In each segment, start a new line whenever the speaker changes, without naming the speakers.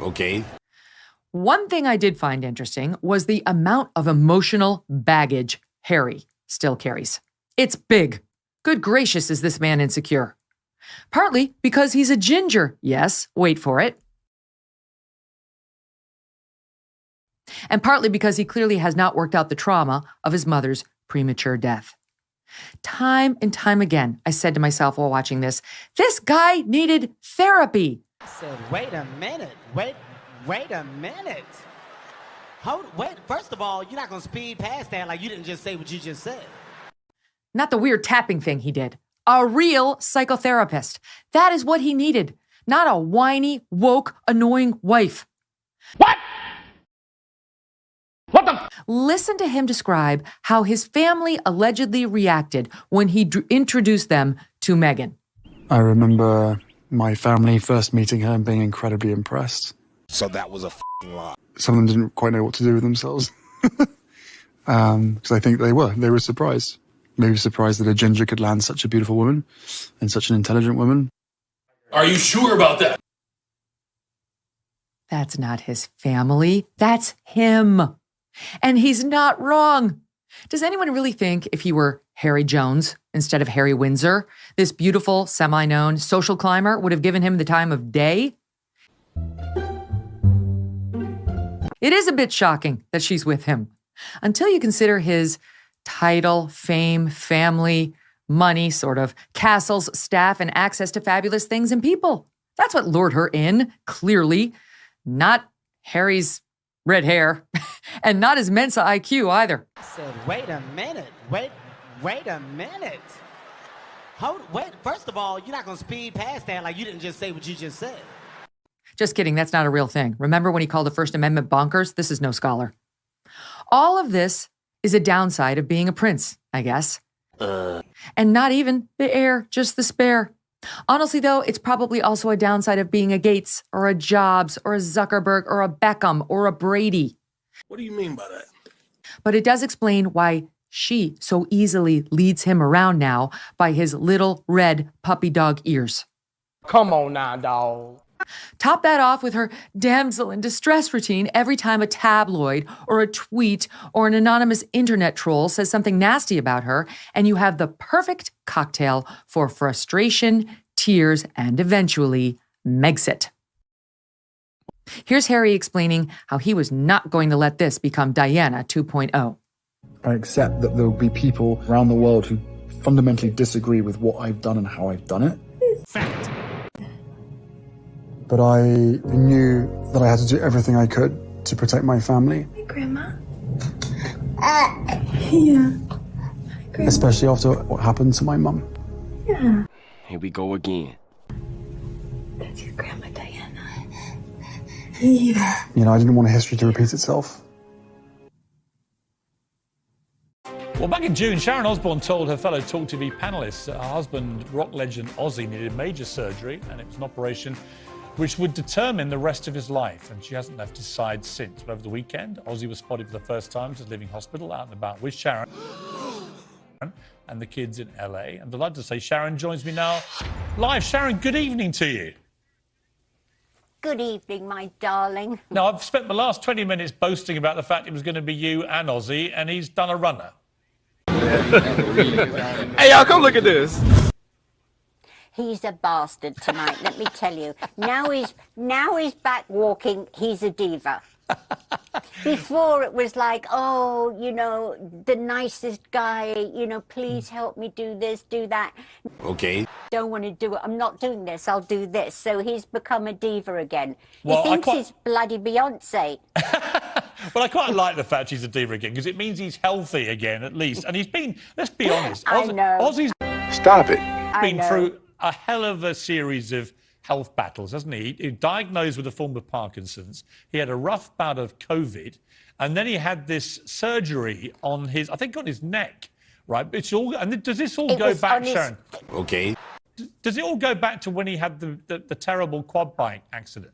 Okay.
One thing I did find interesting was the amount of emotional baggage Harry still carries. It's big. Good gracious, is this man insecure? Partly because he's a ginger. Yes, wait for it. And partly because he clearly has not worked out the trauma of his mother's premature death. Time and time again, I said to myself while watching this guy needed therapy.
I said, wait a minute. Wait a minute. Wait, first of all, you're not going to speed past that like you didn't just say what you just said.
Not the weird tapping thing he did. A real psychotherapist. That is what he needed. Not a whiny, woke, annoying wife.
What? What the?
Listen to him describe how his family allegedly reacted when he introduced them to Meghan.
I remember my family first meeting her and being incredibly impressed.
So that was a f***ing lie.
Some of them didn't quite know what to do with themselves. Because I think they were surprised. Maybe surprised that a ginger could land such a beautiful woman and such an intelligent woman.
Are you sure about that?
That's not his family. That's him. And he's not wrong. Does anyone really think if he were Harry Jones instead of Harry Windsor, this beautiful, semi-known social climber would have given him the time of day? It is a bit shocking that she's with him, until you consider his title, fame, family, money, sort of, castles, staff, and access to fabulous things and people. That's what lured her in, clearly. Not Harry's red hair, and not his Mensa IQ either.
I said, wait a minute. Wait a minute. Wait, first of all, you're not going to speed past that like you didn't just say what you just said.
Just kidding, that's not a real thing. Remember when he called the First Amendment bonkers? This is no scholar. All of this is a downside of being a prince, I guess. And not even the heir, just the spare. Honestly, though, it's probably also a downside of being a Gates or a Jobs or a Zuckerberg or a Beckham or a Brady.
What do you mean by that?
But it does explain why she so easily leads him around now by his little red puppy dog ears.
Come on now, dog.
Top that off with her damsel in distress routine every time a tabloid or a tweet or an anonymous internet troll says something nasty about her, and you have the perfect cocktail for frustration, tears, and eventually Megxit. Here's Harry explaining how he was not going to let this become Diana 2.0.
I accept that there will be people around the world who fundamentally disagree with what I've done and how I've done it.
Fact.
But I knew that I had to do everything I could to protect my family.
Hi, Grandma. Yeah. Hi, Grandma.
Especially after what happened to my mum.
Yeah.
Here we go again.
That's your Grandma Diana. Yeah.
You know, I didn't want history to repeat itself.
Well, back in June, Sharon Osbourne told her fellow Talk TV panellists that her husband, rock legend Ozzy, needed major surgery, and it was an operation which would determine the rest of his life. And she hasn't left his side since. But over the weekend, Ozzy was spotted for the first time just leaving hospital out and about with Sharon and the kids in LA. I'm delighted to say Sharon joins me now live. Sharon, good evening to you.
Good evening, my darling.
Now, I've spent the last 20 minutes boasting about the fact it was going to be you and Ozzy, and he's done a runner.
Hey, y'all, come look at this.
He's a bastard tonight, let me tell you. Now he's back walking, he's a diva. Before it was like, oh, you know, the nicest guy, you know, please help me do this, do that.
Okay.
Don't want to do it. I'm not doing this, I'll do this. So he's become a diva again.
Well,
he thinks he's bloody Beyonce.
Well, I quite like the fact he's a diva again, because it means he's healthy again, at least. And he's been, let's be honest,
I know.
Ozzy's
Stop it.
been through a hell of a series of health battles, hasn't he? He was diagnosed with a form of Parkinson's. He had a rough bout of COVID, and then he had this surgery on his, I think on his neck, right? It's all, and does this all go back, Sharon?
Okay.
Does it all go back to when he had the terrible quad bike accident?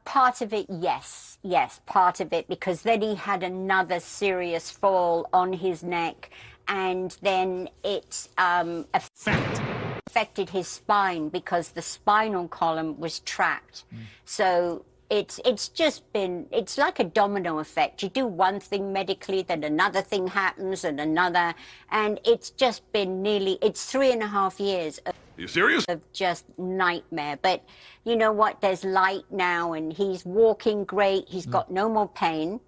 Part of it, yes, part of it, because then he had another serious fall on his neck, and then it's
Fact.
affected his spine because the spinal column was trapped. So it's just been, it's like a domino effect. You do one thing medically, then another thing happens and another, and it's just been it's 3.5 years of,
You serious?
of just nightmare. But you know what, there's light now, and he's walking great, he's got no more pain.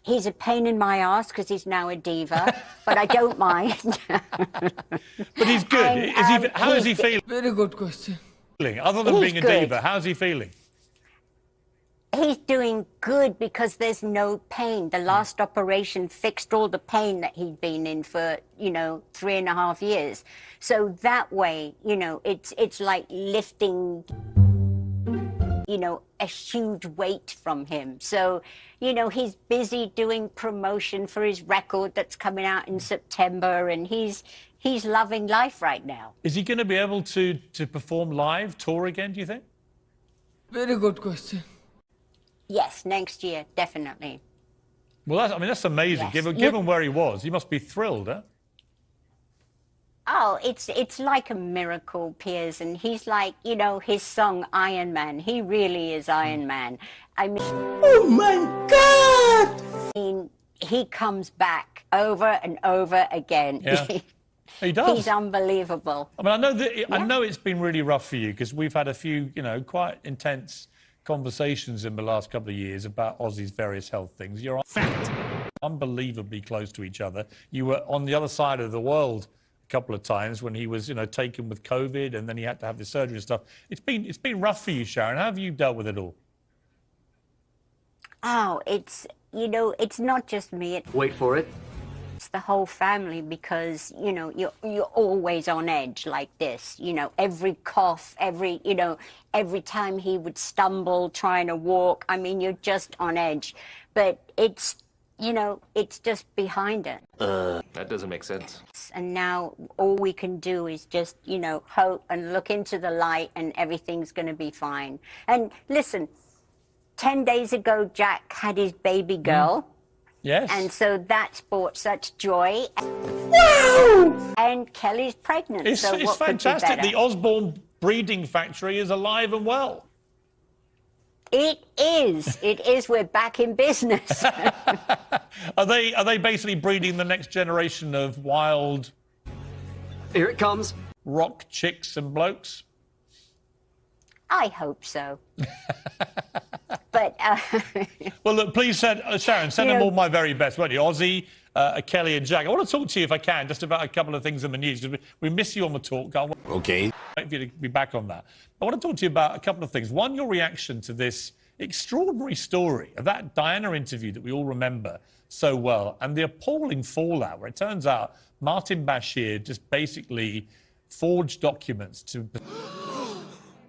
He's a pain in my ass because he's now a diva, but I don't mind.
But he's good.
And,
How is he feeling?
Very good question.
Other than
He's
being a
good.
diva, how's he feeling?
He's doing good because there's no pain. The last operation fixed all the pain that he'd been in for, 3.5 years. So that way, it's like lifting, a huge weight from him. So, he's busy doing promotion for his record that's coming out in September, and he's loving life right now.
Is he going to be able to perform live, tour again, do you think?
Very good question.
Yes, next year, definitely.
Well, that's amazing.
Yes.
Given where he was, he must be thrilled, huh?
Oh, it's like a miracle, Piers, and he's like, his song Iron Man. He really is Iron Man. I mean,
Oh my God!
he comes back over and over again.
Yeah. He does.
He's unbelievable.
I mean, I know it's been really rough for you because we've had a few, quite intense conversations in the last couple of years about Ozzy's various health things. You're unbelievably close to each other. You were on the other side of the world a couple of times when he was, taken with COVID, and then he had to have the surgery and stuff. It's been rough for you, Sharon. How have you dealt with it all?
Oh, it's not just me.
Wait for it.
It's the whole family because, you're always on edge like this. Every cough, every time he would stumble trying to walk, I mean, you're just on edge. But it's just behind it.
That doesn't make sense.
And now all we can do is just, hope and look into the light, and everything's going to be fine. And listen, 10 days ago, Jack had his baby girl.
Yes.
And so that's brought such joy. Wow! And Kelly's pregnant.
It's
so what
fantastic.
Could be
The
better?
Osborne breeding factory is alive and well.
It is. It is. We're back in business.
Are they basically breeding the next generation of wild
Here it comes.
rock chicks and blokes?
I hope so. But
Well, look, please send Sharon, send them all my very best, won't you? Ozzy, Kelly, and Jack. I want to talk to you, if I can, just about a couple of things in the news, because we miss you on the talk. Can't
Okay.
wait for you to be back on that. I want to talk to you about a couple of things. One, your reaction to this extraordinary story of that Diana interview that we all remember so well, and the appalling fallout where it turns out Martin Bashir just basically forged documents to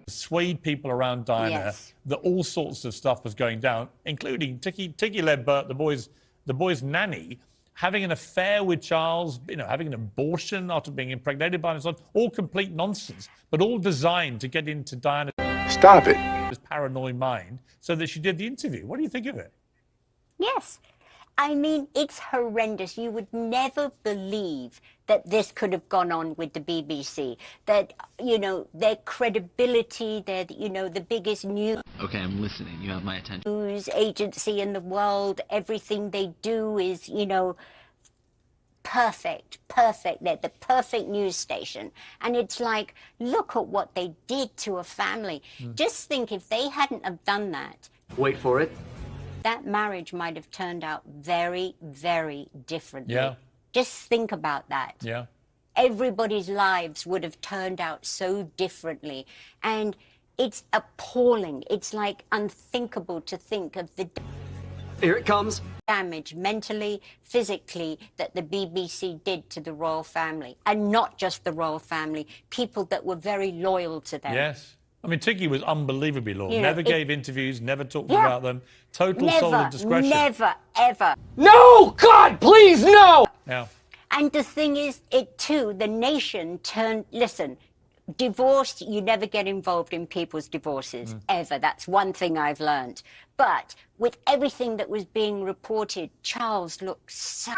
persuade people around Diana
Yes.
that all sorts of stuff was going down, including Tiki Leadbert, the boy's nanny, having an affair with Charles, having an abortion after being impregnated by his son, all complete nonsense, but all designed to get into Diana's
Stop it.
paranoid mind so that she did the interview. What do you think of it?
yes, I mean, it's horrendous. You would never believe that this could have gone on with the BBC. That, their credibility, they're, the biggest news
Okay, I'm listening. You have my attention.
agency in the world. Everything they do is, perfect. They're the perfect news station. And it's like, look at what they did to a family. Just think if they hadn't have done that,
Wait for it.
that marriage might have turned out very, very differently.
Yeah.
Just think about that.
Yeah.
Everybody's lives would have turned out so differently. And it's appalling. It's like unthinkable to think of the
Here it comes.
damage mentally, physically that the BBC did to the royal family. And not just the royal family, people that were very loyal to them.
Yes. I mean, Tiki was unbelievably loyal. Never gave interviews, never talked
Yeah.
about them. Total soul of discretion.
Never, ever.
No! God, please, no!
Yeah.
And the thing is, the nation listen, divorce, you never get involved in people's divorces, ever. That's one thing I've learned. But with everything that was being reported, Charles looked so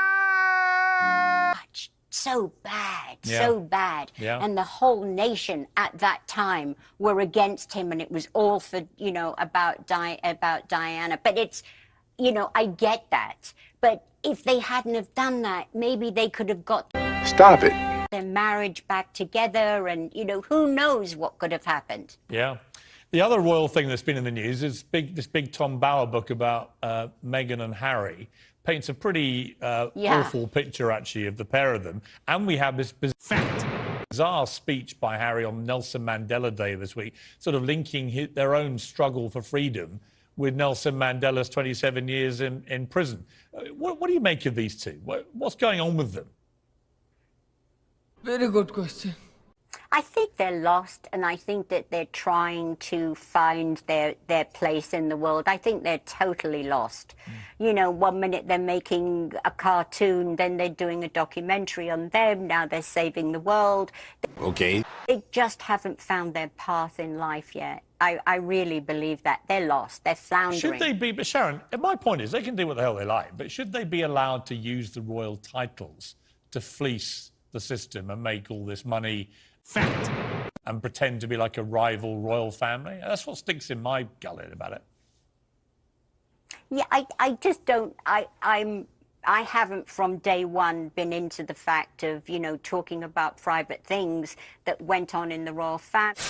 much so bad,
Yeah.
so bad.
Yeah.
And the whole nation at that time were against him, and it was all for, you know, about Diana. But it's, you know, I get that. But if they hadn't have done that, maybe they could have got
Stop it.
their marriage back together, and, you know, who knows what could have happened.
Yeah. The other royal thing that's been in the news is this big Tom Bower book about Meghan and Harry. Paints a pretty awful picture, actually, of the pair of them. And we have this bizarre speech by Harry on Nelson Mandela Day this week, sort of linking their own struggle for freedom with Nelson Mandela's 27 years in prison. What do you make of these two? What's going on with them?
Very good question.
I think they're lost, and I think that they're trying to find their place in the world. I think they're totally lost. You know, one minute they're making a cartoon, then they're doing a documentary on them, now they're saving the world.
Okay.
They just haven't found their path in life yet. I really believe that. They're lost. They're floundering.
Should they be, but Sharon, my point is they can do what the hell they like, but should they be allowed to use the royal titles to fleece the system and make all this money and pretend to be like a rival royal family? That's what sticks in my gullet about it.
Yeah, I just don't. I haven't from day one been into the fact of, you know, talking about private things that went on in the royal family.